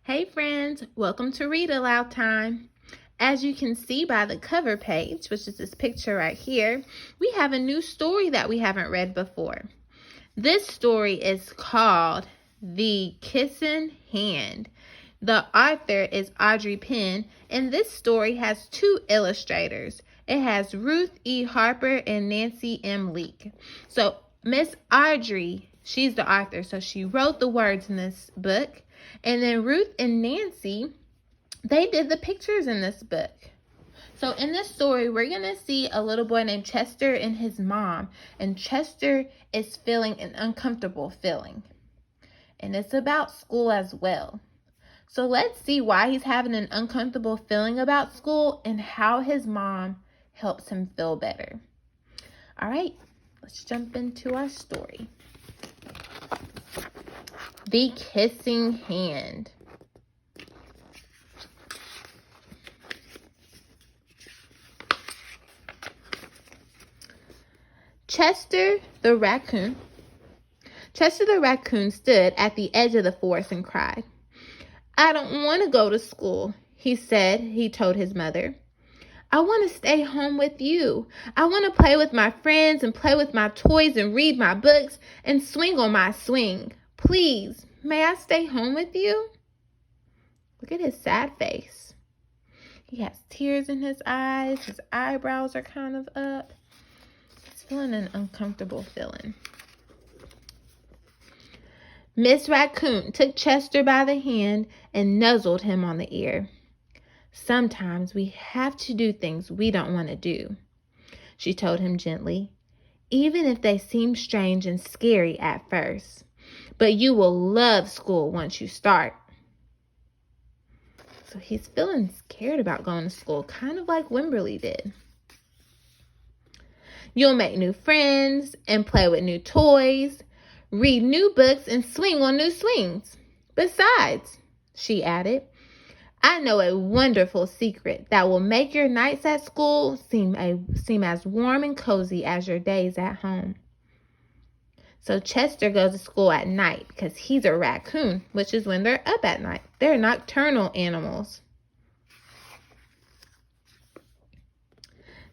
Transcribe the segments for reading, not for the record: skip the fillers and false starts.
Hey friends, welcome to Read Aloud Time. As you can see by the cover page, which is this picture right here, we have a new story that we haven't read before. This story is called The Kissing Hand. The author is Audrey Penn, and this story has two illustrators. It has Ruth E. Harper and Nancy M. Leake. So Miss Audrey, she's the author, so she wrote the words in this book. And then Ruth and Nancy, they did the pictures in this book. So in this story, we're going to see a little boy named Chester and his mom. And Chester is feeling an uncomfortable feeling. And it's about school as well. So let's see why he's having an uncomfortable feeling about school and how his mom helps him feel better. All right, let's jump into our story. The Kissing Hand. Chester the raccoon stood at the edge of the forest and cried. "I don't want to go to school," he told his mother. "I want to stay home with you. I want to play with my friends and play with my toys and read my books and swing on my swing. Please, may I stay home with you?" Look at his sad face. He has tears in his eyes. His eyebrows are kind of up. He's feeling an uncomfortable feeling. Miss Raccoon took Chester by the hand and nuzzled him on the ear. "Sometimes we have to do things we don't want to do," she told him gently, "even if they seem strange and scary at first. But you will love school once you start." So he's feeling scared about going to school, kind of like Wimberly did. "You'll make new friends and play with new toys, read new books and swing on new swings. Besides," she added, "I know a wonderful secret that will make your nights at school seem as warm and cozy as your days at home." So Chester goes to school at night because he's a raccoon, which is when they're up at night. They're nocturnal animals.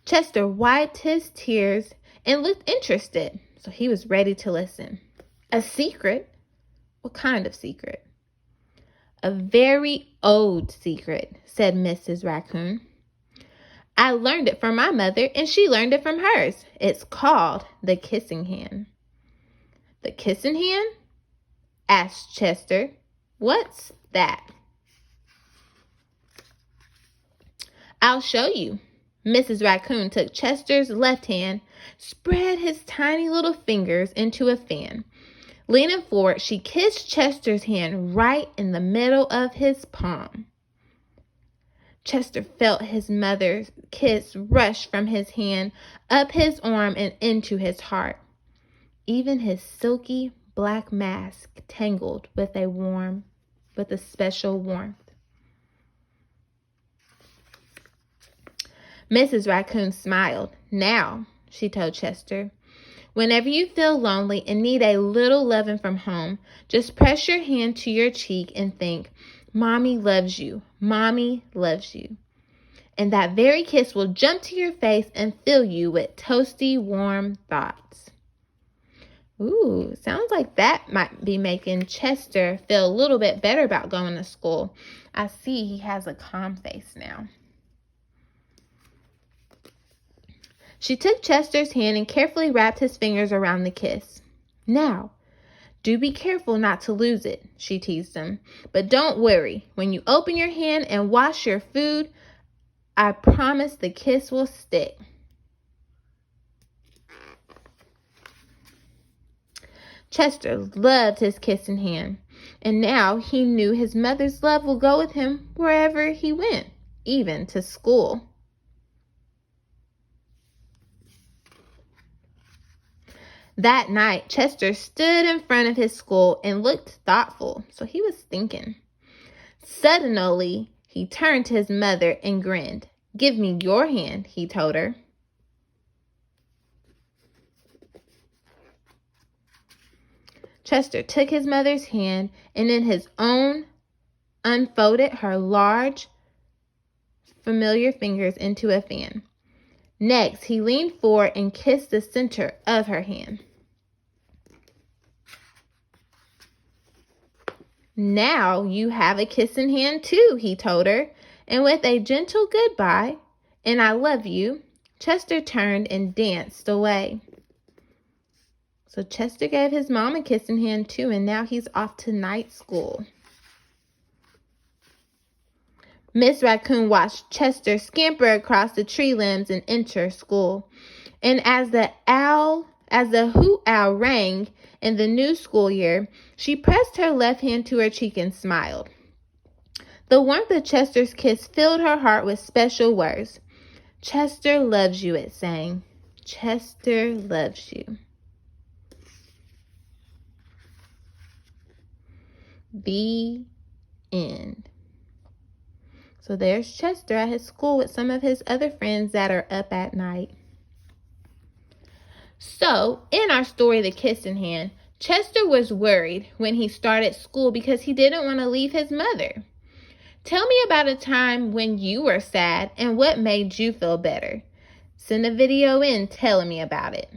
Chester wiped his tears and looked interested, so he was ready to listen. "A secret? What kind of secret?" "A very old secret," said Mrs. Raccoon. "I learned it from my mother, and she learned it from hers. It's called the kissing hand." "The kissing hand?" asked Chester. "What's that?" "I'll show you." Mrs. Raccoon took Chester's left hand, spread his tiny little fingers into a fan. Leaning forward, she kissed Chester's hand right in the middle of his palm. Chester felt his mother's kiss rush from his hand, up his arm, and into his heart. Even his silky black mask tangled with a special warmth. Mrs. Raccoon smiled. "Now," she told Chester, "whenever you feel lonely and need a little loving from home, just press your hand to your cheek and think, 'Mommy loves you. Mommy loves you.' And that very kiss will jump to your face and fill you with toasty, warm thoughts." Ooh, sounds like that might be making Chester feel a little bit better about going to school. I see he has a calm face now. She took Chester's hand and carefully wrapped his fingers around the kiss. "Now, do be careful not to lose it," she teased him. "But don't worry. When you open your hand and wash your food, I promise the kiss will stick." Chester loved his kissing hand, and now he knew his mother's love would go with him wherever he went, even to school. That night, Chester stood in front of his school and looked thoughtful, so he was thinking. Suddenly, he turned to his mother and grinned. "Give me your hand," he told her. Chester took his mother's hand and in his own unfolded her large, familiar fingers into a fan. Next, he leaned forward and kissed the center of her hand. "Now you have a kissing hand too," he told her, and with a gentle goodbye and "I love you," Chester turned and danced away. So Chester gave his mom a kissing hand too, and now he's off to night school. Miss Raccoon watched Chester scamper across the tree limbs and enter school. And as the hoot owl rang in the new school year, she pressed her left hand to her cheek and smiled. The warmth of Chester's kiss filled her heart with special words. "Chester loves you," it sang. "Chester loves you." The end. So there's Chester at his school with some of his other friends that are up at night. So, in our story, The Kissing Hand, Chester was worried when he started school because he didn't want to leave his mother. Tell me about a time when you were sad and what made you feel better. Send a video in telling me about it.